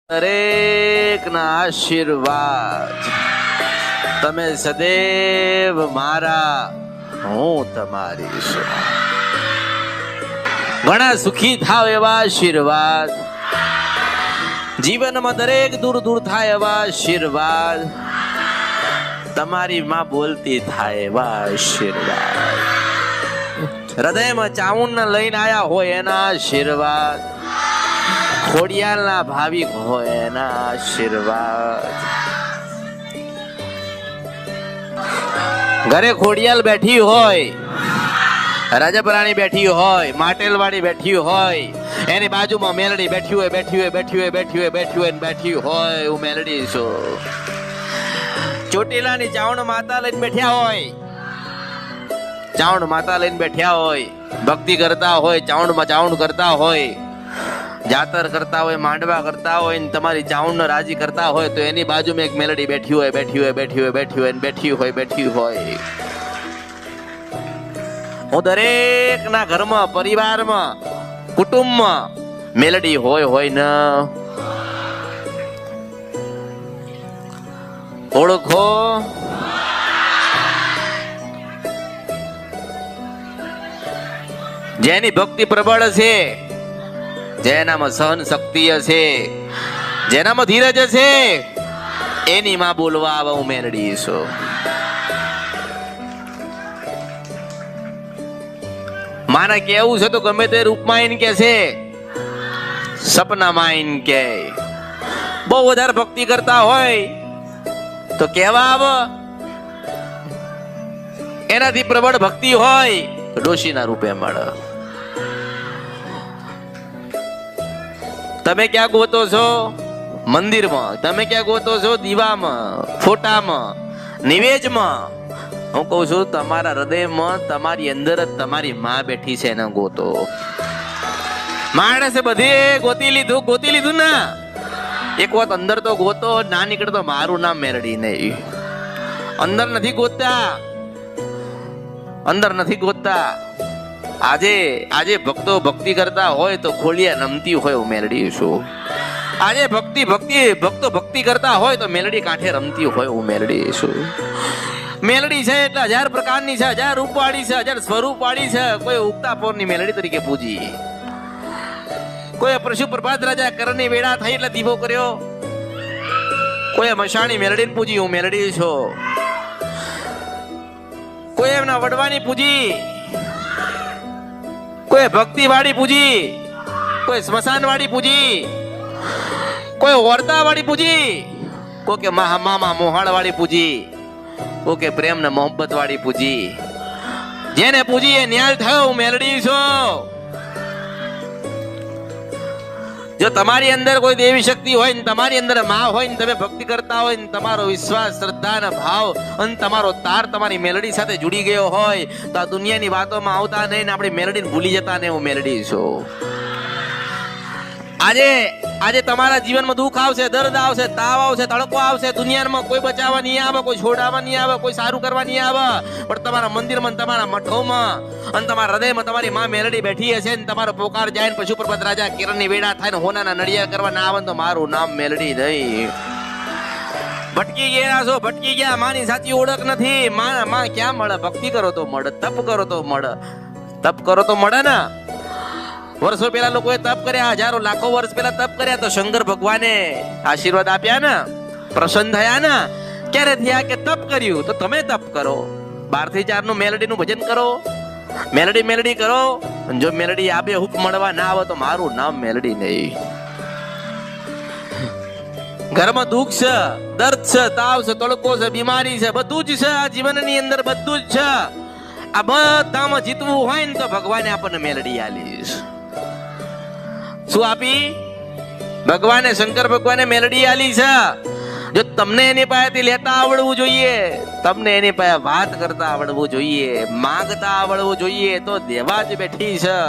દરેક ના આશીર્વાદ તમે સદૈવ મારા, હું તમારી છું. ઘણા સુખી થાવ એવા આશીર્વાદ, જીવનમાં દરેક દૂર દૂર થાય એવા આશીર્વાદ, તમારી માં બોલતી થાય એવા આશીર્વાદ, હૃદયમાં ચામુંડ લઈને આયા હોય એના આશીર્વાદ, ખોડિયાલના ભાવિક હોય એના આશીર્વાદ. ઘરે ખોડિયાલ બેઠી હોય, રાજાપરાણી બેઠી હોય, માટેલવાડી બેઠી હોય, એની બાજુમાં મેલડી બેઠી હોય, બેઠી હોય, બેઠી હોય, બેઠી હોય, બેઠી હોય, બેઠી હોય, હું મેલડી છું. ચોટીલાની ચાવણ માતા લઈને બેઠ્યા હોય, ચાવણ માતા લઈને બેઠ્યા હોય, ભક્તિ કરતા હોય, ચાવણમાં ચાવણ કરતા હોય, જાતર કરતા હોય, માંડવા કરતા હોય, તમારી ચાવણ રાજી કરતા હોય, તો એની બાજુમાં એક મેલડી બેઠી હોય, બેઠી હોય, બેઠી હોય, બેઠી હોય, બેઠી હોય, બેઠી હોય. હું દરેક ના ઘરમાં, પરિવારમાં, કુટુંબમાં મેલડી હોય ને ઓળખો. જેની ભક્તિ પ્રબળ છે, જેનામાં સહન શક્તિ હશે, જેનામાં ધીરજ હશે, એની માં બોલવા આવે હું મેલડી છું. માને કેવું છે તો ગમે તે રૂપમાં એને કે છે, સપનામાં એને કે. બહુ વધારે ભક્તિ કરતા હોય તો કેવા આવે, એનાથી પ્રબળ ભક્તિ હોય ડોશીના રૂપે મળે. તમે ક્યાં ગોતો છો? મંદિરમાં. તમે ક્યાં ગોતો છો? દીવામાં, ફોટામાં, નિવેજમાં. હું કહું છું તમારા હૃદયમાં, તમારી અંદર જ તમારી માં બેઠી છે, એને ગોતો. માણસે બધે ગોતી લીધું ને, એક વાત અંદર તો ગોતો, ના નીકળે તો મારું નામ મેલડી નહીં. અંદર નથી ગોતતા, અંદર નથી ગોતતા. આજે ભક્તો ભક્તિ કરતા હોય તો ખોડિયા નમતી હોય હું મેલડી છું. આજે ભક્તો ભક્તિ કરતા હોય તો મેલડી કાંઠે રમતી હોય હું મેલડી છું. મેલડી છે એટલે 1000 પ્રકારની છે, 1000 રૂપવાળી છે, 1000 સ્વરૂપવાળી છે. કોઈ ઉગતા પોરની મેલડી તરીકે પૂજી, કોઈ પરશુ પ્રભાત રાજા કરની વેળા થઈ એટલે દીવો કર્યો, કોઈ મશાણી મેલડીને પૂજી હું મેલડી છું. કોઈ એમના વડવાની પૂજી, કોઈ ભક્તિ વાળી પૂજી, કોઈ સ્મશાન વાળી પૂજી, કોઈ ઓરતા વાળી પૂજી, કોઈ કે મામા મોહાળ વાળી પૂજી, કોઈ કે પ્રેમ ને મોહબ્બત વાળી પૂજી. જેને પૂજી એ ન્યાલ થયો હું મેલડી છું. જો તમારી અંદર કોઈ દેવી શક્તિ હોય ને, તમારી અંદર માં હોય ને, તમે ભક્તિ કરતા હોય ને, તમારો વિશ્વાસ, શ્રદ્ધા અને ભાવ અને તમારો તાર તમારી મેલડી સાથે જુડી ગયો હોય તો આ દુનિયાની વાતોમાં આવતા નહીં ને આપણી મેલડીને ભૂલી જતા નહીં હું મેલડી છું. આજે તમારા જીવનમાં દુઃખ આવશે, દર્દ આવશે, તાવ આવશે, તડકો આવશે, દુનિયામાં કોઈ બચાવવા નહીં આવે, કોઈ છોડાવવા નહીં આવે, કોઈ સારું કરવા નહીં આવે, પણ તમારા મંદિરમાં, તમારા મઠોમાં અને તમારા હૃદયમાં તમારી માં મેલડી બેઠી હશે ને, તમારો પોકાર જાય ને પશુ પ્રપત રાજા કિરણની વેડા થાય ને હોનાના નડિયા કરવા ના આવે તો મારું નામ મેલડી નહીં. ભટકી ગયા છો, ભટકી ગયા. માની સાચી ઓળખ નથી. માં ક્યાં મળે? ભક્તિ કરો તો મળે, તપ કરો તો મળે. તપ કરો તો મળે ને. વર્ષો પહેલા લોકોએ તપ કર્યા, હજારો લાખો વર્ષ પહેલા તપ કર્યા તો શંકર ભગવાને આશીર્વાદ આપ્યા ને, પ્રસન્ન થયા ને. ક્યારે થયા? કે તપ કર્યું. તો તમે તપ કરો, 12 થી 4 નું મેલડી નું ભજન કરો, મેલડી કરો. જો મેલડી આપે હુક મળવા ના આવે તો મારું નામ મેલડી નહીં. ઘરમાં દુઃખ છે, દર્દ છે, તાવ છે, તડકો છે, બીમારી છે, બધું જ છે. આ જીવનની અંદર બધું જ છે. આ બધામાં જીતવું હોય ને તો ભગવાને આપણને મેલડી આલીશ. શું આપી? ભગવાને, શંકર ભગવાને મેલડી આલી છે. જો તમને એની પાસેથી લેતા આવડવું જોઈએ, તમને એની પાસે વાત કરતા આવડવું જોઈએ, માંગતા આવડવું જોઈએ, તો દેવા જ બેઠી છે.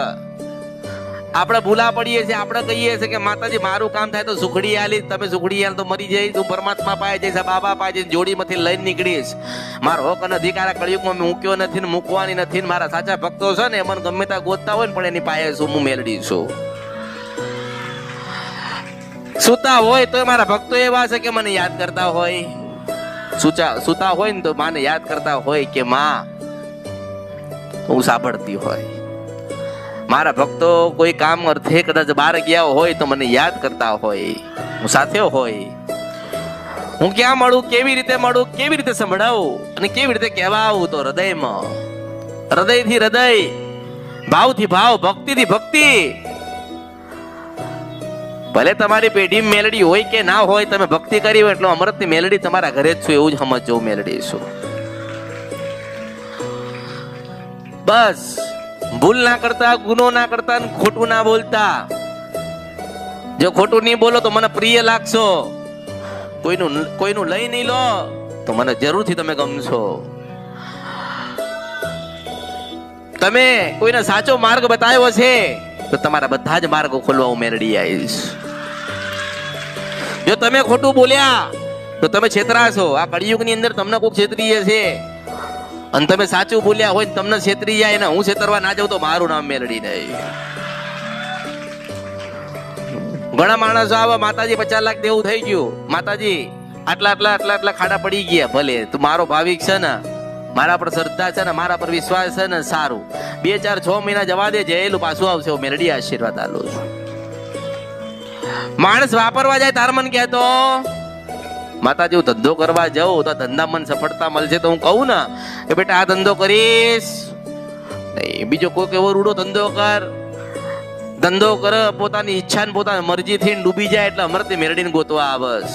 આપણે ભૂલા પડીએ છીએ, આપણે કહીએ છીએ કે માતાજી મારું કામ થાય તો સુખડી આલી, તમે સુખડી આલ તો મરી જઈશ, તું પરમાત્મા પાય જઈશ, બાબા પાય જઈશ, જોડીમાંથી લઈને નીકળીશ. મારો હક અને અધિકાર કળિયુગમાં મૂક્યો નથી ને મૂકવાની નથી ને. મારા સાચા ભક્તો છે ને મને ગમે ત્યાં ગોતતા હોય ને પણ એની પાસે છું હું મેલડી છું. સુતા હોય તો મારા ભક્તો એવા છે કે મને યાદ કરતા હોય, સુતા હોય ને તો માને યાદ કરતા હોય કે માં હું સાંભળતી હોય. મારા ભક્તો કોઈ કામ અર્થે કદાચ બહાર ગયા હોય તો મને યાદ કરતા હોય, હું સાથે હોય. હું ક્યાં મળું, કેવી રીતે મળું, કેવી રીતે સંભળાવું અને કેવી રીતે કહેવા આવું? તો હૃદયમાં, હૃદયથી હૃદય, ભાવથી ભાવ, ભક્તિથી ભક્તિ. ભલે તમારી પેઢી મેલડી હોય કે ના હોય, તમે ભક્તિ કરી હોય એટલે અમૃતની મેલડી તમારા ઘરે જ છું એવું જ સમજો. મેલડી છું બસ. ભૂલ ના કરતા, ગુનો ના કરતા, ખોટું ના બોલતા. જો ખોટું નહીં બોલો તો મને પ્રિય લાગશો. કોઈનું લઈ નહીં લો તો મને જરૂરથી તમે ગમશો. તમે કોઈને સાચો માર્ગ બતાવ્યો છે તો તમારા બધા જ માર્ગો ખોલવા હું મેળડી આવીશ. જો તમે ખોટું બોલ્યા તો તમે છેતરાશો. આ કળિયુગની અંદર તમને કોઈ છેતરીએ છે અને તમે સાચું બોલ્યા હોય તમને છેતરી જાય ને હું છેતરવા ના જાઉં તો મારું નામ મેળડી નહીં. ઘણા માણસો આવા, માતાજી 50 લાખ દેવું થઈ ગયું, માતાજી આટલા ખાડા પડી ગયા. ભલે તું મારો ભાવિક છે ને, મારા પર શ્રદ્ધા છે ને, મારા પર વિશ્વાસ છે ને, સારું 2, 4, 6 મહિના જવા દે, જયેલું પાછું આવશે. હું મેલડી આશીર્વાદ આલું છું. માણસ વાપરવા જાય તાર મન કહેતો માતાજી હું ધંધો કરવા જાઉં તો ધંધા મન સફળતા મળશે તો હું કહું ને કે બેટા આ ધંધો કરીશ નહીં, બીજો કોઈ એવો રૂડો ધંધો કર. ધંધો કર પોતાની ઈચ્છા ને પોતાની મરજી થી ડૂબી જાય એટલે અમૃતની મેરડીને ગોતવા આવસ.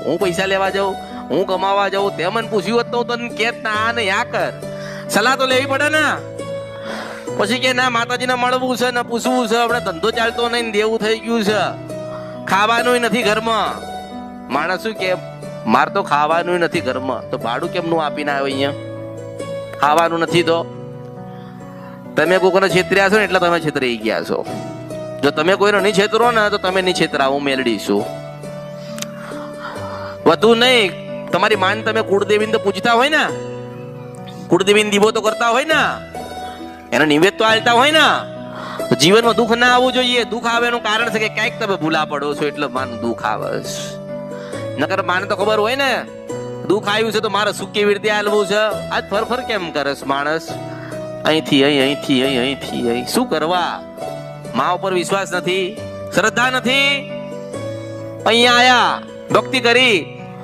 હું પૈસા લેવા જાઉં, હું કમાવા જાઉં, તે મને પૂછ્યું હોત તો તને કેત ના આ નહીં આ કર. સલાહ તો લેવી પડે ને. પછી કે ના માતાજીને મળવું છે ને પૂછવું છે, આપણે ધંધો ચાલતો નહીં, દેવું થઈ ગયું છે, ખાવાનું નથી ઘરમાં. માણસ શું કે માર તો ખાવાનું નથી ઘરમાં, તો ભાડું કેમનું આપીને આવ્યો? અહીંયા ખાવાનું નથી તો તમે કોઈને છેતર્યા છો ને એટલે તમે છેતરાઈ ગયા છો. જો તમે કોઈને નહીં છેતરો ને તો તમે નહીં છેતરા, હું મેળડીશું. વધુ નહીં, તમારી માન તમે કુળદેવીને તો પૂછતા હોય ને, કુળદેવીને દીવો તો કરતા હોય ને, એના નિવેદ તો આલતા હોય ને, તો જીવનમાં દુઃખ ના આવવું જોઈએ. દુઃખ આવે એનું કારણ છે કે ક્યાંક તમે ભૂલા પડો છો એટલે માન દુઃખ આવે. નકર માને તો ખબર હોય ને દુઃખ આવ્યું છે તો મારે સુખ કેવી રીતે આલવું છે. આજ ફર કેમ કરે માણસ? અહીંથી અહીં, અહીંથી અહીં, અહીંથી અહીં. શું કરવા? મા ઉપર વિશ્વાસ નથી, શ્રદ્ધા નથી. અહીંયા આયા, ભક્તિ કરી,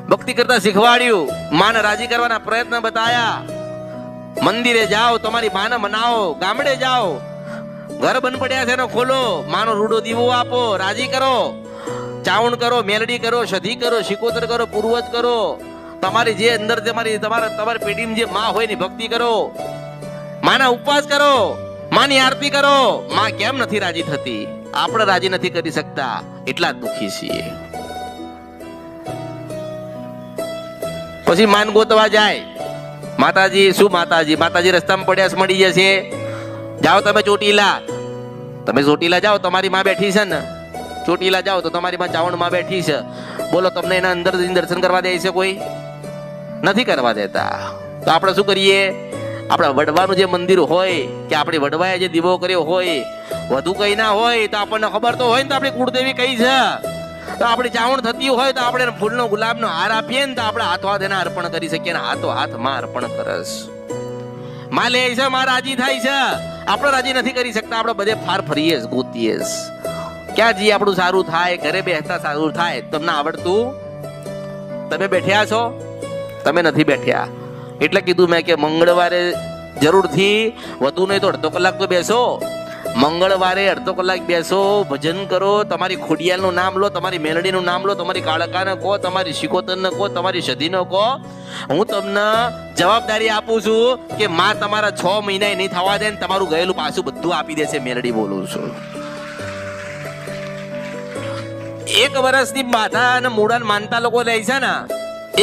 ભક્તિ કરતા શીખવાડ્યું, માને રાજી કરવાના પ્રયત્ન બતાયા. મંદિરે જાઓ, તમારી માને મનાવો, ગામડે જાઓ, ઘર બંધ પડ્યા છે એને ખોલો, માનો રૂડો દીવો આપો, રાજી કરો, ચાવણ કરો, મેલડી કરો, સધી કરો, શિકોતર કરો, પૂર્વજ કરો. તમારી જે અંદર તમારી પેઢીમાં જે માં હોય ની ભક્તિ કરો, માના ઉપવાસ કરો, માની આરતી કરો. માં કેમ નથી રાજી થતી? આપણે રાજી નથી કરી શકતા એટલા જ દુખી છીએ. પછી માન ગોતવા જાય. માતાજી શું માતાજી રસ્તામાં પડ્યા મળી જશે. જાઓ તમે ચોટીલા જાઓ, તમારી માં બેઠી છે ને, ચોટીલા જાઓ તો તમારી માં ચાવણ માં બેઠી છે. બોલો તમને એના અંદર દર્શન કરવા દે છે? કોઈ નથી કરવા દેતા. તો આપણે શું કરીએ? આપણા વડવાનું જે મંદિર હોય કે આપણી વડવાએ જે દીવો કર્યો હોય, વધુ કઈ ના હોય તો આપણને ખબર તો હોય ને તો આપણી કુળદેવી કઈ છે, તો આપણી ચાવણ થતી હોય તો આપણે ફૂલનો ગુલાબનો હાર આપીએ ને તો આપણે હાથો હાથ એને અર્પણ કરી શકીએ ને હાથો હાથ માં અર્પણ કરસ. માં લે છે, માં રાજી થાય છે. આપણે રાજી નથી કરી શકતા, આપણે બધે ફાર ફરીએ ગોતીએ. ક્યાં જઈએ આપણું સારું થાય? ઘરે બેસતા સારું થાય. તમને આવડતું? તમે બેઠ્યા છો? તમે નથી બેઠ્યા. એટલે કીધું મેં કે મંગળવારે જરૂરથી વધુ નહીં તો અડધો કલાક તો બેસો. મંગળવારે અડધો કલાક બેસો, ભજન કરો, તમારી ખોડિયાલનું નામ લો, તમારી મેલડીનું નામ લો, તમારી કાળકાને કહો, તમારી શિકોતરને કહો, તમારી સધીને કહો. હું તમને જવાબદારી આપું છું કે માં તમારા 6 મહિના નહીં થવા દે ને તમારું ગયેલું પાછું બધું આપી દેશે. મેલડી બોલું છું. 1 વર્ષની બાધા અને મૂળન માનતા લોકો લે છે ને,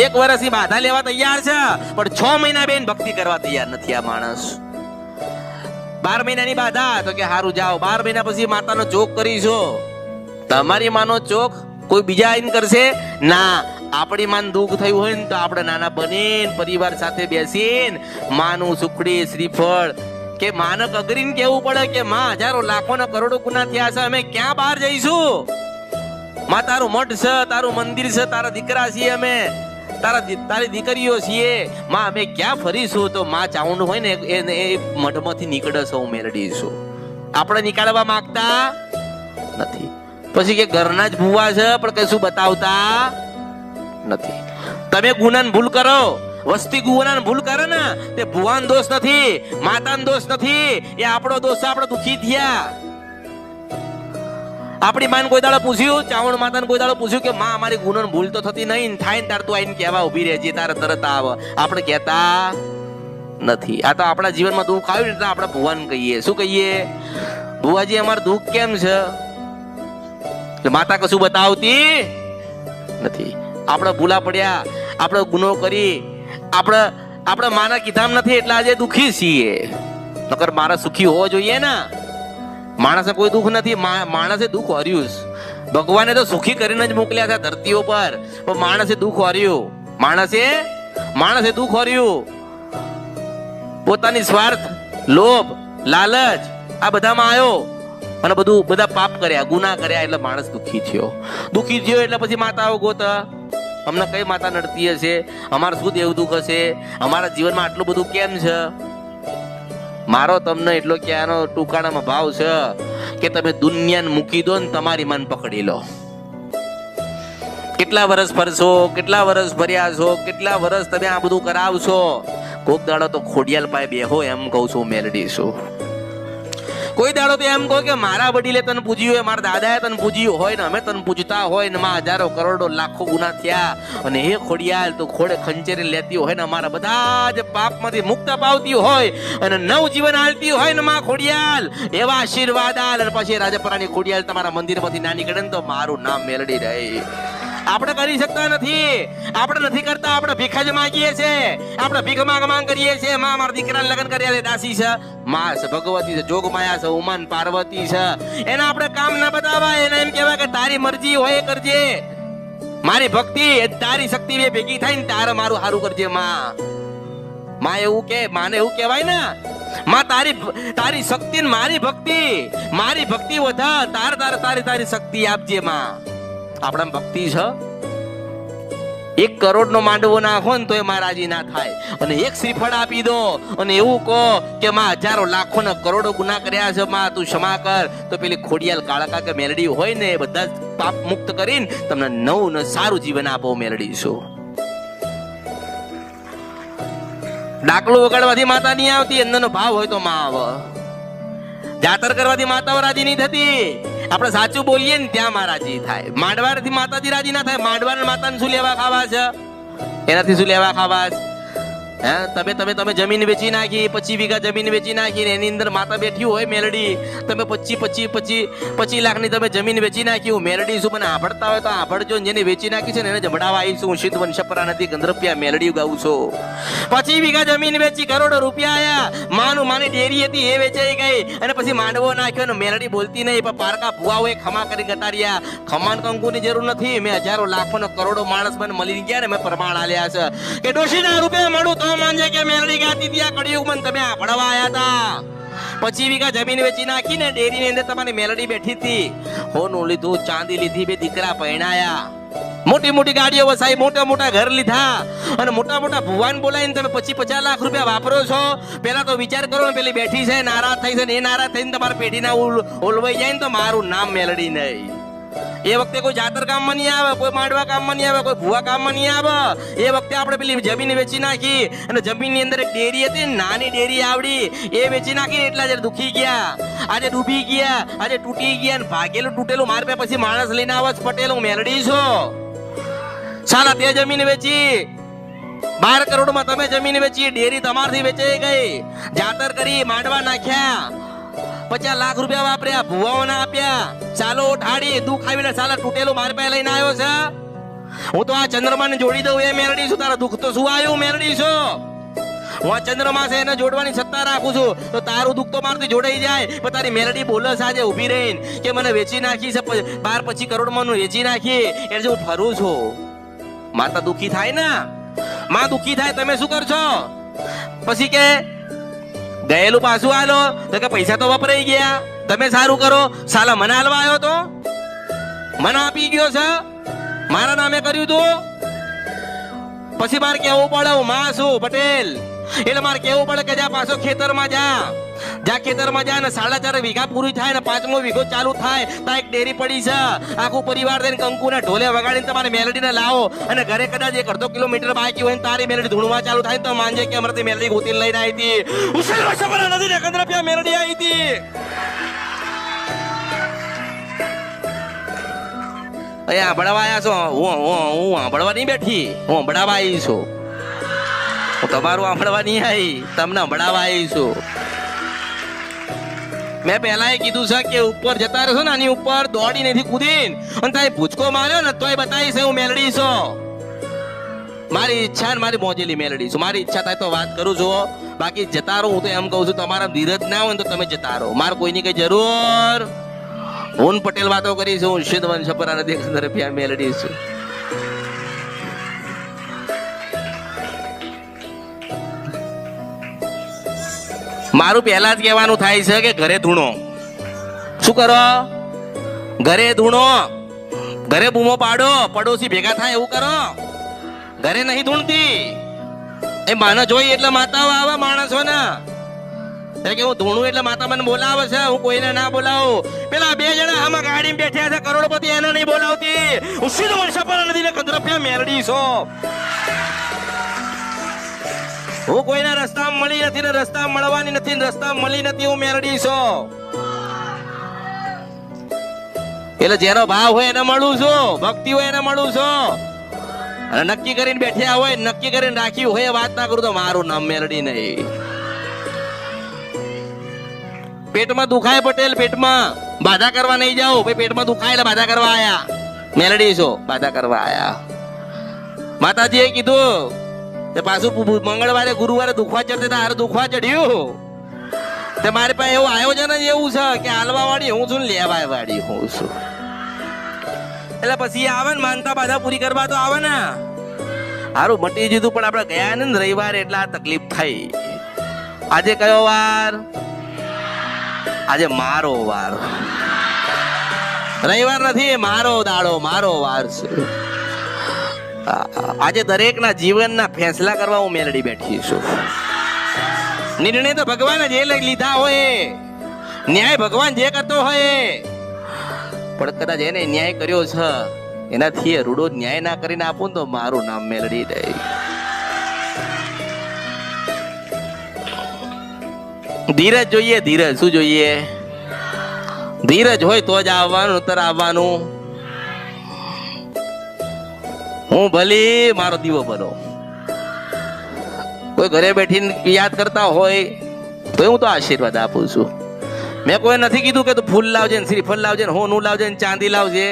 1 વર્ષની બાધા લેવા તૈયાર છે પણ 6 મહિના બેન ભક્તિ કરવા તૈયાર નથી આ માણસ. 12 મહિનાની બાધા તો કે હારું જાઓ, 12 મહિના પછી માતાનો ચોક કરીશું. તમારી માનો ચોક કોઈ બીજા આઈને કરશે ના. આપણી માન દુઃખ થયું હોય ને તો આપણે નાના બનીને પરિવાર સાથે બેસીને માનું સુખડી શ્રીફળ કે માનક અગરીને કેવું પડે કે માં હજારો લાખો ને કરોડો ગુના થયા છે, અમે ક્યાં બહાર જઈશું? માં તારું મઠ છે, તારું મંદિર છે, તારા દીકરા છીએ અમે, તારી દીકરીઓ છીએ માં, અમે ક્યાં ફરીશું? તો માં ચાઉંડ હોય ને એ મઠમાંથી નીકળે છે, હું મેળડીશું. આપણે નીકાળવા માંગતા નથી. પછી કે ઘરના જ ભૂવા છે પણ કશું બતાવતા નથી. તમે ગુનાન ભૂલ કરો, વસ્તી ગુનાન ભૂલ કરે ને તે ભુવાનો દોષ નથી, માતાનો દોષ નથી, એ આપણો દોષ છે. આપણે દુખી થયા. આપણી માન કોઈ દાડો પૂછ્યું, ચાવણ માતાને કોઈ દાડો પૂછ્યું કે માં અમારી ગુનાન ભૂલ તો થતી નહીં, થાય ને તાર તું આવીને કહેવા ઉભી રહેજે, તારે તરત આવે? આપણે કહેતા નથી. આ તો આપણા જીવનમાં દુઃખ આવ્યું ને એટલે આપણે ભુવાને કહીએ. શું કહીએ? ભુવાજી અમારું દુઃખ કેમ છે? એટલે માતા કશું બતાવતી નથી. આપણે ભૂલા પડ્યા, આપણે ગુનો કરી, આપણે માના કીધામ નથી એટલે આજે દુઃખી છીએ. નકર મારા સુખી હોવો જોઈએ ને. માણસે કોઈ દુઃખ નથી, માણસે દુઃખ હર્યું. ભગવાને તો સુખી કરીને જ મોકલ્યા હતા ધરતીઓ પર, પણ માણસે દુઃખ હર્યું. માણસે દુઃખ હર્યું. પોતાની સ્વાર્થ, લોભ, લાલચ આ બધામાં આવ્યો અને બધા પાપ કર્યા, ગુના કર્યા, એટલે માણસ દુઃખી થયો. એટલે પછી માતાઓ ગોતા, અમને કઈ માતા નડતી હશે, અમારે શું દેવ દુઃખ હશે, અમારા જીવનમાં આટલું બધું કેમ છે? મારો તમને એટલો ક્યાંનો ટૂંકાણામાં ભાવ છે કે તમે દુનિયાને મૂકી દો ને તમારી મન પકડી લો. કેટલા વર્ષ ફરશો, કેટલા વર્ષ ફર્યા છો, કેટલા વર્ષ તમે આ બધું કરાવશો? કોક દાડો તો ખોડિયાલ પાય બેહો એમ કહું છું, મેલડીશું. કોઈ દાડો તો એમ કહો કે મારા વડીલે તને પૂજ્યું હોય, મારા દાદાએ તને પૂજ્યું હોય ને અમે તને પૂજતા હોય ને માં હજારો કરોડો લાખો ગુના થયા અને હે ખોડિયાલ તું ખોડે ખંચેરી લેતી હોય ને અમારા બધા જ પાપમાંથી મુક્ત પાવતી હોય અને નવ જીવન આલતી હોય ને માં ખોડિયાલ, એવા આશીર્વાદ આલ. અને પછી રાજપરાની ખોડિયાલ તમારા મંદિરમાંથી ના નીકળે ને તો મારું નામ મેલડી રહે. આપણે કરી શકતા નથી, આપણે નથી કરતા, આપણે ભીખ જ માંગીએ છીએ, આપણે ભીખ માંગ કરીએ છીએ. માં મારા દીકરાને લગ્ન કર્યા છે, દાસી છે, માં છે, ભગવતી છે, જોગમાયા છે, ઉમાન પાર્વતી છે, એના આપણે કામ ના બતાવાય. એને એમ કહેવાય કે તારી મરજી હોય એ કરજે, મારી ભક્તિ તારી શક્તિ બે ભેગી થાય ને તારે મારું સારું કરજે. માં એવું કે, માને એવું કહેવાય ને, માં તારી શક્તિ ને મારી ભક્તિ વધા, તારી શક્તિ આપજે. માં આપણા ભક્તિ છે. 1 કરોડ નો માંડવો નાખો ને તો એ માં રાજી ના થાય, અને એક શ્રીફળ આપી દો અને એવું કહો કે માં હજારો લાખો ને કરોડો ગુના કર્યા છે, માં તું ક્ષમા કર, તો પેલી ખોડિયાલ કાળકા કે મેલડી હોય ને એ બધા પાપ મુક્ત કરીને તમને નવું ને સારું જીવન આપો. મેલડી શું ડાકલો વગાડવાથી માતા નહીં આવતી, અંદરનો ભાવ હોય તો માં આવે. જાતર કરવાથી માતાઓ રાજી નહીં થતી. આપણે સાચું બોલીએ ને ત્યાં માં રાજી થાય. માંડવાથી માતાજી રાજી ના થાય. માંડવાના માતાને શું લેવા ખાવા છે? એનાથી શું લેવા ખાવા? હે તમે જમીન વેચી નાખી, 25 વીઘા જમીન વેચી નાખી, એની અંદર માતા બેઠી હોય મેલડી. તમે 25 લાખની તમે જમીન વેચી નાખી. હું મેલડી શું? મને આભળતા હોય તો આભળજો. જેને વેચી નાખી છે ને એને જમડાવા આવીશું. હું સિદ્ધ વંશપરા નથી ગંધર્પિયા મેલડી ગાઉં છું. 25 વીઘા જમીન વેચી, કરોડો રૂપિયા આયા. માની ડેરી હતી એ વેચાઈ ગઈ અને પછી માંડવો નાખ્યો ને મેલડી બોલતી નહીં. પણ પારકા ભુવાઓએ ખમા કરી ગતાર્યા. ખમાન કંકુની જરૂર નથી. મેં હજારો લાખો ને કરોડો માણસ મને મળી ગયા ને મેં પ્રમાણ આલ્યા છે કે ડોશીના રૂપિયા મળું તો માનજે કે મેલડી ગાતી ત્યાં કળિયુગમાં તમે આભળવા આયા હતા. 25 વીઘા જમીન વેચી નાખી ને ડેરીની અંદર તમારી મેલડી બેઠી હતી. હોનું લીધું, ચાંદી લીધી, 2 દીકરા પરણાયા, મોટી ગાડીઓ વસાઈ, મોટા ઘર લીધા અને મોટા ભુવાન બોલાવીને તમે 25-50 લાખ રૂપિયા વાપરો છો. પેલા તો વિચાર કરો ને, પેલી બેઠી છે નારાજ થઈ છે ને એ નારાજ થઈને તમારા પેઢીના ઓલવાઈ જાય ને તો મારું નામ મેલડી નહીં. એ વખતે કોઈ જાતર કામમાં નહીં આવે, કોઈ માંડવા કામમાં નહીં આવે, કોઈ ભુવા કામમાં નહીં આવે. એ વખતે આપણે પેલી જમીન વેચી નાખી અને જમીનની અંદર એક ડેરી હતી, નાની ડેરી આવડી, એ વેચી નાખીને એટલા જ દુખી ગયા, આજે ડૂબી ગયા, આજે તૂટી ગયા ને ભાગેલું તૂટેલું માર પે પછી માણસ લઈને આવે પટેલ હું મેલડી છો. સાલા તે જમીન વેચી, 12 કરોડમાં તમે જમીન વેચી, ડેરી તમારથી વેચાઈ ગઈ, જાતર કરી, માંડવા નાખ્યા, 50 લાખ રૂપિયા વાપર્યા, ભુવાઓને આપ્યા, ચાલો ઠાડી દુઃખ આવીને સાલા તૂટેલું માર પે લઈને આવ્યો છે. હું તો આ ચંદ્રમાને જોડી દઉં એ મેલડી છું. તારા દુઃખ તો શું આવ્યું મેલડી છો? હું આ ચંદ્રમા છે એને જોડવાની સત્તા રાખું છું તો તારું દુઃખ તો મારથી જોડાઈ જાય. પણ તારી મેલડી બોલે આજે ઉભી રહીને કે મને વેચી નાખી છે, 12-25 કરોડમાં વેચી નાખી એટલે હું ફરું છું. માતા દુઃખી થાય ને, માં દુઃખી થાય. તમે શું કરશો? પછી કે ગયેલું પાછું આલો તો કે પૈસા તો વપરાઈ ગયા, તમે સારું કરો. સાલા મને હાલવા આવ્યો તો મને આપી ગયો છે, મારા નામે કર્યું તું, પછી મારે કેવું પડે હું માં છું પટેલ, એટલે મારે કેવું પડે કે જા પાછો ખેતરમાં જા ખેતરમાં જા ને 4.5 વીઘા પૂરી થાય ને 5મો વીઘો ચાલુ થાય તો એક ડેરી પડી છે, આખું પરિવાર થઈને કંકુના ઢોલે વગાડીને તમારે મેલડીને લાવો અને ઘરે કદાચ 1.5 કિલોમીટર બાકી હોય ને તારી મેલડી ધૂણવા ચાલુ થાય તો માનજે કે અમારથી મેલડી ગોતીને લઈને આવી હતી. ઉછેર વર્ષ પર નથી ને 11 રૂપિયા મેલડી આવી હતી. અહીંયા ભણવા આવ્યા છો, હું ભણવા નહીં બેઠી, હું ભણાવવા આવી છું. તમારું સાંભળવા નહીં આવી, તમને ભણાવવા આવી છું. મેં પહેલા કીધું છે કે ઉપર જતા રહેશો ને આની ઉપર દોડી નથી કૂદીને અને તારે ભૂચકો માર્યો ને તોય બતાવીશ હું મેલડી છું. મારી ઈચ્છા ને મારી મોજેલી મેલડી છું. મારી ઈચ્છા થાય તો વાત કરું છું, બાકી જતા રહો. હું તો એમ કહું છું તમારા ધીરજ ના હોય તો તમે જતા રહો, મારે કોઈની કઈ જરૂર. હું પટેલ વાતો કરીશ, હું શુદ્ધ વંશ પર નથી 11 રૂપિયા મેલડી છું. મારું પહેલા જ કહેવાનું થાય છે કે ઘરે ધૂણો. શું કરો? ઘરે ધૂણો, ઘરે બૂમો પાડો, પડોશી ભેગા થાય એવું કરો. ઘરે નહીં ધૂણતી. એ માને જોઈ એટલે માતાઓ આવે માણસો ને કે હું ધૂણું એટલે માતા મને બોલાવે છે, હું કોઈને ના બોલાવું. પેલા 2 જણા આમાં ગાડીમાં બેઠ્યા છે કરોડપતિ, એને નહીં બોલાવતી. હું સીધો વર્ષા પર નથી ને 11 રૂપિયા મેલડી છો. હું કોઈના રસ્તામાં મળી નથી ને રસ્તા મળવાની નથી ને રસ્તા મળી નથી, હું મેલડી છું. એટલે જેનો ભાવ હોય એને મળું છું, ભક્તિ હોય એને મળું છું. અને નક્કી કરીને બેઠ્યા હોય, નક્કી કરીને રાખ્યું હોય વાત ના કરું તો મારું નામ મેલડી નહીં. પેટમાં દુખાય પટેલ, પેટમાં બાધા કરવા નહીં જાઓ. ભાઈ પેટમાં દુખાય એટલે બાધા કરવા આયા, મેલડી છો બાધા કરવા આયા. માતાજીએ કીધું તે પાછું મંગળવારે ગુરુવારે દુખવા ચડતે તો હારે દુખવા ચડ્યું. તે મારી પાસે એવું આયોજન જ એવું છે કે હાલવા વાળી હું છું ને લેવા વાળી હું છું. એટલે પછી આવે ને માનતા બાધા પૂરી કરવા તો આવે ને. હારું મટી જીધું પણ આપણે ગયા ને રવિવારે એટલે આ તકલીફ થઈ. આજે કયો વાર? આજે મારો વાર. રવિવાર નથી, મારો દાડો, મારો વાર છે. આજે દરેકના જીવનના ફેસલા કરવા હું મેલડી બેઠી છું. નિર્ણય તો ભગવાન જે લીધા હોય, ન્યાય ભગવાન જે કરતો હોય, પણ કદાચ એને ન્યાય કર્યો છે એનાથી રૂડો ન્યાય ના કરીને આપું તો મારું નામ મેલડી નહીં. ધીરજ જોઈએ, ધીરજ. શું જોઈએ? ધીરજ હોય તો જ આવવાનું, ઉત્તર આવવાનું. હું ભલી મારો દીવો બનો. કોઈ ઘરે બેઠીને યાદ કરતા હોય તો હું તો આશીર્વાદ આપું છું. મેં કોઈ નથી કીધું કે તું ફૂલ લાવજે ને શ્રીફળ લાવજે ને હોનું લાવજે ને ચાંદી લાવજે.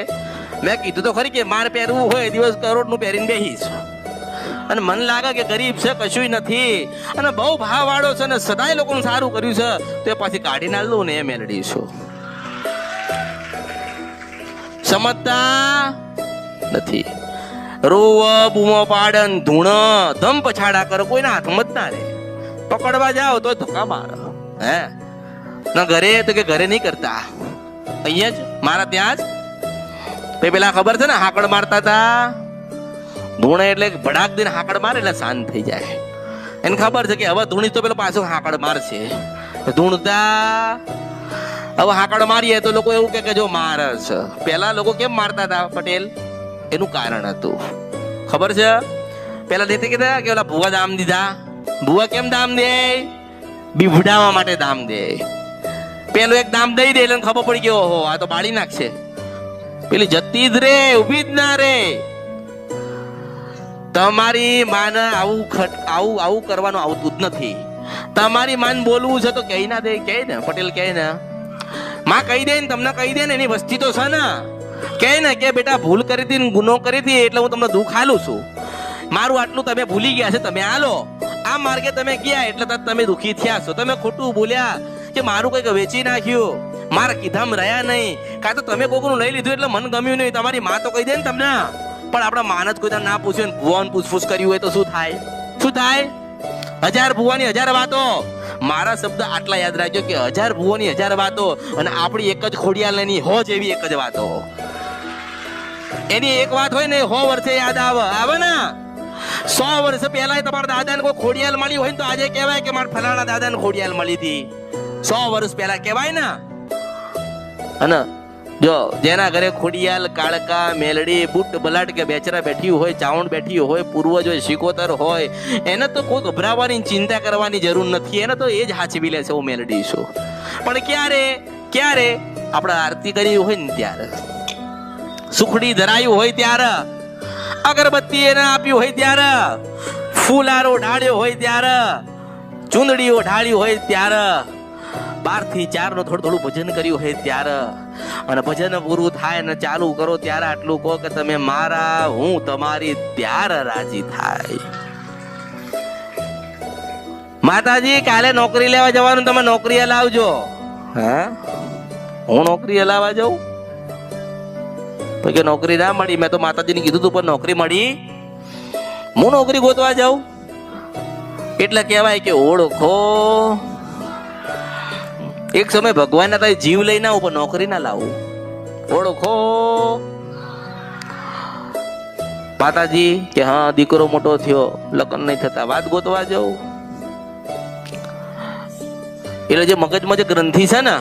મેં કીધું તો ખરી કે મારે પહેરવું હોય દિવસ કરોડનું પહેરીને બેહીશ. અને મન લાગે કે ગરીબ છે, કશું નથી અને બહુ ભાવ વાળો છે ને સદાય લોકોનું સારું કર્યું છે તો એ પાછી કાઢી ના લઉં ને એ મેલડી છું. સમજતા નથી. રોવ બૂમો પાડન ધૂણ ધમ પછાડા કરો, કોઈના હાથમાં જ ના રે. પકડવા જાઓ તો ધક્કા મારો. હે ના ઘરે તો કે ઘરે નહીં કરતા, અહીંયા જ મારા ત્યાં જ. પેલા ખબર છે ને હાકડ મારતા હતા. ધૂણે એટલે ભડાક દઈને હાકડ મારે એટલે શાંત થઈ જાય. એને ખબર છે કે હવે ધૂણી તો પેલો પાછો હાકડ મારશે. ધૂણતા હવે હાકડ મારીએ તો લોકો એવું કે જો મારે છે. પેલા લોકો કેમ મારતા હતા પટેલ? એનું કારણ હતું ખબર છે? પેલા દેતી કીધા કે ઓલા ભુવા દામ દીધા. ભુવા કેમ દામ દે? બીવડાવવા માટે દામ દે. પેલું એક દામ દઈ દે એટલે ખબર પડી ગયો ઓહો આ તો બાળી નાખશે. પેલી જતી જ રે, ઉભી જ ના રે. તમારી માને આવું કરવાનું આવતું જ નથી. તમારી માન બોલવું છે તો કહી ના દે, કહે ને પટેલ કહે ને માં કહી દે ને તમને કહી દે ને એની વસ્તી તો છે ને. કહે ને કે બેટા ભૂલ કરી હતી ને ગુનો કરી હતી એટલે હું તમને દુઃખ આલું છું. મારું આટલું તમે ભૂલી ગયા છે, તમે આલો. આ માર્ગે તમે ગયા એટલે તમે દુઃખી થયા છો. તમે ખોટું બોલ્યા કે મારું કંઈક વેચી નાખ્યું, મારા કીધામ રહ્યા નહીં, કાં તો તમે કોકનું લઈ લીધું એટલે મન ગમ્યું નહીં. તમારી માં તો કહી દે ને તમને. પણ આપણા માન જ કોઈ ના પૂછ્યું ને ભુવાનું પૂછપૂછ કર્યું હોય તો શું થાય? શું થાય? 1000 ભુવાની 1000 વાતો. મારા શબ્દ આટલા યાદ રાખજો કે 1000 ભુવાની 1000 વાતો અને આપણી એક જ ખોડિયાલની હો જેવી એક જ વાતો. એની એક વાત હોય ને 100 વર્ષે યાદ આવે ને. 100 વર્ષ પહેલા તમારા દાદાને કોઈ ખોડિયાલ મળી હોય ને તો આજે કહેવાય કે મારા ફલાણા દાદાને ખોડિયાલ મળી હતી. 100 વર્ષ પહેલા કહેવાય ને. અને જો જેના ઘરે ખોડિયાલ, કાળકા, મેલડી, બુટ બલાટ કે બેચરા બેઠી હોય, ચાવણ બેઠી હોય, પૂર્વજ હોય, શિકોતર હોય, એને તો કોઈ ગભરાવાની ચિંતા કરવાની જરૂર નથી. એને તો એ જ હાચવી લે છે હું મેલડી છું. પણ ક્યારે આપણે આરતી કરી હોય ને ત્યારે, સુખડી ધરાયું હોય ત્યારે, અગરબત્તી એને આપ્યું હોય ત્યારે, ફૂલારો ઢાળ્યો હોય ત્યારે, ચૂંદડીઓ ઢાળ્યું હોય ત્યારે, 12 થી 4 નો થોડું ભજન કર્યું હોય ત્યારે, અને ભજન પૂરું થાય ને ચાલુ કરો ત્યારે આટલું કહો કે તમે મારા હું તમારી, ત્યારે રાજી થાય. માતાજી કાલે નોકરી લેવા જવાનું, તમે નોકરી હલાવજો. હા, હું નોકરી હલાવવા જાઉં? કે નોકરી ના મળી. મેં તો માતાજીને કીધું તું પણ નોકરી મળી, હું નોકરી ગોતવા જાઉં. એટલે કહેવાય કે ઓળખો, એક સમય ભગવાન ના જીવ લઈને આવું પણ નોકરી ના લાવું. ઓળખો માતાજી કે હા દીકરો મોટો થયો, લગ્ન નહીં થતા, વાત ગોતવા જાઉં. એટલે જે મગજમાં જે ગ્રંથિ છે ને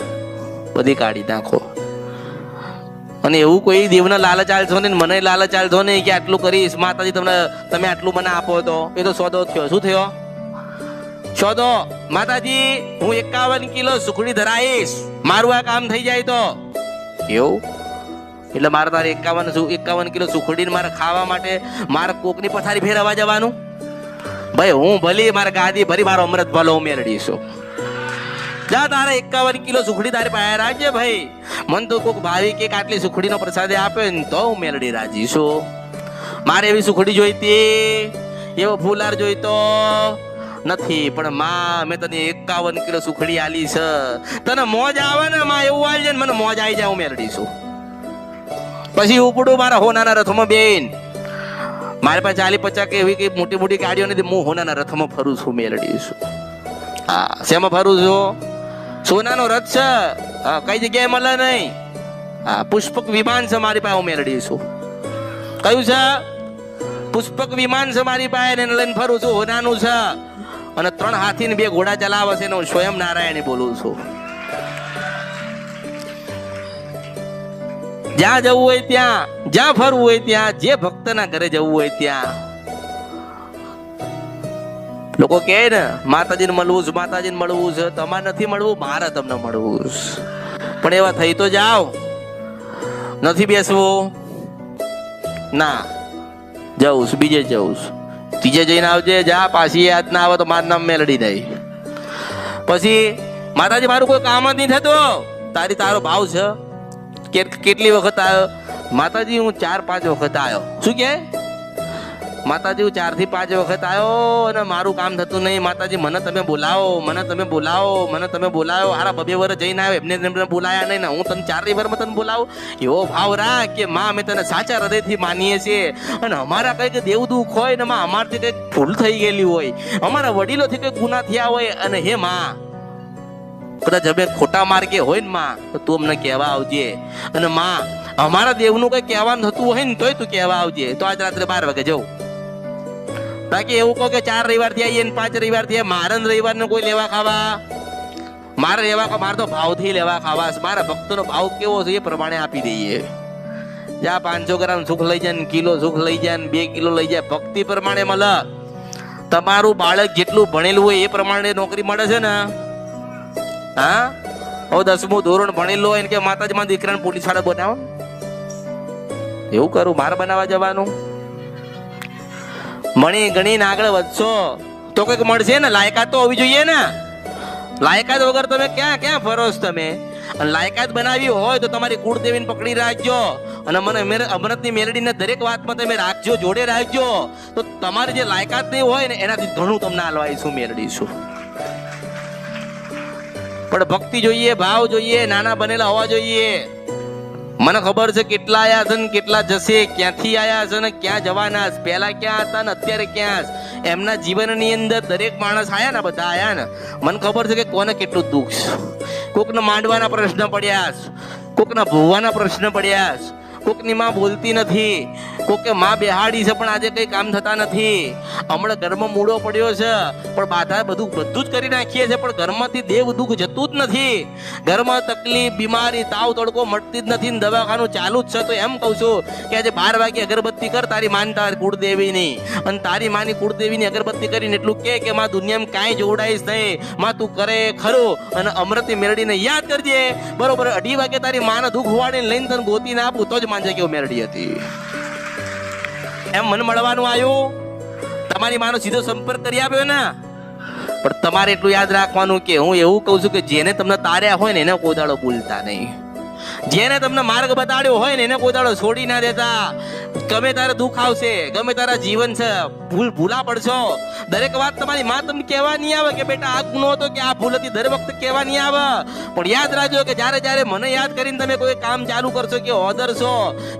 બધી કાઢી નાખો. અને એવું કોઈ દેવના લાલચ આલશો ને, મને લાલચ આલશો ને કે આટલું કરીશ માતાજી તમે આટલું મને આપો. તો એ તો સોદો થયો. શું થયો? સોદો. માતાજી હું 51 કિલો સુખડી ધરાઈશ, મારું આ કામ થઈ જાય તો. એવું? એટલે મારે તારે 51 કિલો સુખડી મારે ખાવા માટે મારે કોકની પથારી ફેરવા જવાનું? ભાઈ હું ભલી મારે ગાદી ભરી મારો અમૃત ભલો હું મેળવીશું. જા તારે 51 કિલો સુખડી તારી પાસે રાખજે ભાઈ. મન તો કોક ભાવી કે આટલી સુખડીનો પ્રસાદ આપે ને તો હું મેલડી રાજી છું. મારે એવી સુખડી જોઈતી, એવો ફૂલાર જોઈતો નથી. પણ માં મેં તને 51 કિલો સુખડી આલી છે, તને મોજ આવે ને માં એવું આલજે ને મને મોજ આવી જાય, હું મેલડી છું. પછી ઉપડું મારા હોનાના રથમાં બેન. મારી પાસે 40-50 કે એવી કઈ મોટી મોટી ગાડીઓ નથી, હું હોનાના રથમાં ફરું છું, મેલડી છું. હા, શેમાં ફરું છું? સોનાનો રથ છે. હા, કઈ જગ્યાએ મળે નહીં. હા, પુષ્પક વિમાન છે મારી પાસે, હું મેળડી છું. કયું છે? પુષ્પક વિમાન છે મારી પાસે, એને લઈને ફરું છું, હોનાનું છે. અને 3 હાથી ને 2 ઘોડા ચલાવે છે, હું સ્વયં નારાયણી બોલું છું. જ્યાં જવું હોય ત્યાં, જ્યાં ફરવું હોય ત્યાં, જે ભક્તના ઘરે જવું હોય ત્યાં. લોકો કહે ને માતાજીને મળવું છે, માતાજીને મળવું છે. તમારે નથી મળવું, મારે તમને મળવું છે. પણ એવા થઈ તો જાઓ. નથી બેસવું ના, જવું છું, બીજે જવું છું. ત્રીજે જઈને આવજે. જા, પાછી યાદ ના આવે તો મારું નામ મેલડી દઈ. પછી માતાજી મારું કોઈ કામ જ નહીં થતું, તારો ભાવ છે. કેટલી વખત આવ્યો માતાજી? હું 4-5 વખત આવ્યો. શું કે માતાજી? હું 4 થી 5 વખત આવ્યો અને મારું કામ થતું નહીં. માતાજી મને તમે બોલાવો, મને તમે બોલાવો, મને તમે બોલાવો. હારા 2 વર્ષ જઈને આવ્યો, એમને બોલાયા નહીં ને હું તને 4 વર્ષમાં તને બોલાવું? એવો ભાવ રાખ કે માં અમે તને સાચા હૃદયથી માનીએ છીએ. અને અમારા કંઈક દેવ દુઃખ હોય ને માં, અમારથી કંઈક ભૂલ થઈ ગયેલી હોય, અમારા વડીલોથી કંઈક ગુના થયા હોય, અને હે માં કદાચ અમે ખોટા માર્ગે હોય ને માં, તો તું અમને કહેવા આવજે. અને માં અમારા દેવનું કંઈ કહેવાનું થતું હોય ને તોય તું કહેવા આવજે. તો આજ રાત્રે 12 વાગે જવું. બાકી એવું કહો કે 4 રવિવાર થી આવીએ ને 5 રવિવાર થી, મારે રવિવાર ને કોઈ લેવા ખાવા? મારે તો ભાવથી લેવા ખાવા. મારા ભક્તોનો ભાવ કેવો છે એ પ્રમાણે આપી દઈએ. જ્યાં 500 ગ્રામ સુખ લઈ જાય ને, કિલો સુખ લઈ જાય ને, 2 કિલો લઈ જાય, ભક્તિ પ્રમાણે મળે. તમારું બાળક જેટલું ભણેલું હોય એ પ્રમાણે નોકરી મળે છે ને. હા, હવે 10મું ધોરણ ભણેલું હોય ને કે માતાજી માં દીકરાને પોલીસ વાળા બનાવો, એવું કરું? મારે બનાવવા જવાનું? ભણી ગણીને આગળ વધશો તો કંઈક મળશે ને. લાયકાત તો હોવી જોઈએ ને. લાયકાત વગર તમે ક્યાં ફરો છો તમે? અને લાયકાત બનાવી હોય તો તમારી કુળદેવીને પકડી રાખજો. અને મને અમૃતની મેલડીને દરેક વાતમાં તમે રાખજો, જોડે રાખજો. તો તમારી જે લાયકાત નહીં હોય ને એનાથી ઘણું તમને આલવાઈશું, મેળવીશું. પણ ભક્તિ જોઈએ, ભાવ જોઈએ, નાના બનેલા હોવા જોઈએ. મને ખબર છે કેટલા આયા છે ને કેટલા જશે, ક્યાંથી આયા છે ને ક્યાં જવાના, પહેલા ક્યાં હતા ને અત્યારે ક્યાં. એમના જીવનની અંદર દરેક માણસ આયા ને, બધા આયા ને. મને ખબર છે કે કોને કેટલું દુઃખ છે. કોકને માંડવાના પ્રશ્ન પડ્યા છે, કોકના ભોવાના પ્રશ્ન પડ્યા છે, કોકની માં બોલતી નથી, કોકે માં બેહાડી છે પણ આજે કઈ કામ થતા નથી. હમણાં ઘરમાં મૂળો પડ્યો છે પણ બાધા બધું જ કરી નાખીએ છે, પણ ઘરમાંથી દેવ દુઃખ જતું જ નથી. ઘરમાં તકલીફ, બીમારી, તાવ તડકો મટતી જ નથી, દવાખાનું ચાલુ જ છે. તો એમ કહું છું કે આજે 12 વાગે અગરબત્તી કર તારી માન, તારી કુળદેવીની, અને તારી માની કુળદેવીની અગરબત્તી કરીને એટલું કે માં દુનિયામાં કાંઈ જોડાઈશ નહીં, માં તું કરે ખરું. અને અમૃતની મેરડીને યાદ કરજે. બરોબર 2:30 વાગે તારી માના દુઃખ હોવાડીને લઈને તને ગોતીને આપું તો જ માનજે કે મેરડી હતી. એમ મન મળવાનું આવ્યું, તમારી માનો સીધો સંપર્ક કરી આપ્યો ને. પણ તમારે એટલું યાદ રાખવાનું કે હું એવું કહું છું કે જેને તમને તાર્યા હોય ને એને કોઈ દાડો ભૂલતા નહીં. જેને તમને માર્ગ બતાડ્યો હોય ને એને કોઈ દાડો છોડી ના દેતા. ગમે તારે દુઃખ આવશે, ગમે તારા જીવન છે, ભૂલા પડશો, દરેક વાત તમારી માં તમને કહેવા નહીં આવે કે બેટા આ ગુનો હતો કે આ ભૂલ હતી, દર વખતે કહેવા નહીં આવે. પણ યાદ રાખજો કે જ્યારે મને યાદ કરીને તમે કોઈ કામ ચાલુ કરશો કે ઓદરશો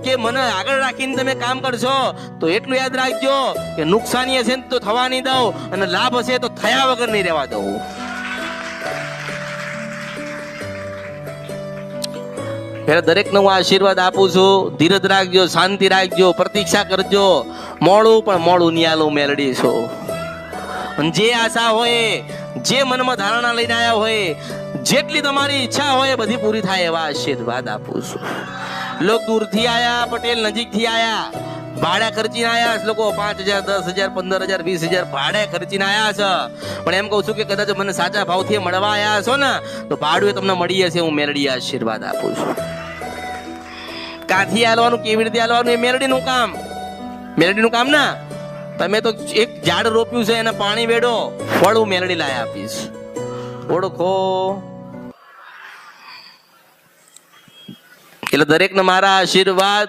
કે મને આગળ રાખીને તમે કામ કરશો તો એટલું યાદ રાખજો કે નુકસાની હશે તો થવા નહીં દઉં, અને લાભ હશે તો થયા વગર નહીં રહેવા દઉં. દરેકને હું આશીર્વાદ આપું છું. ધીરજ રાખજો, શાંતિ રાખજો, પ્રતીક્ષા કરજો. મોડું પણ મોડું નિયાલું મેલડી છો. જે આશા હોય, જે મનમાં ધારણા લઈને આવ્યા હોય, જેટલી તમારી ઈચ્છા હોય બધી પૂરી થાય એવા આશીર્વાદ આપું છું. લોકો દૂરથી આયા, પટેલ નજીકથી આયા, ભાડા ખર્ચીને આયા લોકો 5,000, 10,000, 15,000, 20,000 ભાડે ખર્ચીને આયા છે. પણ એમ કહું છું કે કદાચ મને સાચા ભાવથી મળવા આયા છો ને તો ભાડું તમને મળી જશે. હું મેલડી આશીર્વાદ આપું છું. કાંથી હાલવાનું, કેવી રીતે હાલવાનું એ મેલડીનું કામ. મેલડીનું કામ ના, તમે તો એક ઝાડ રોપ્યું છે એને પાણી વેડો, ફળ હું મેલડી લાવી આપીશ. ઓળખો. એટલે દરેકને મારા આશીર્વાદ.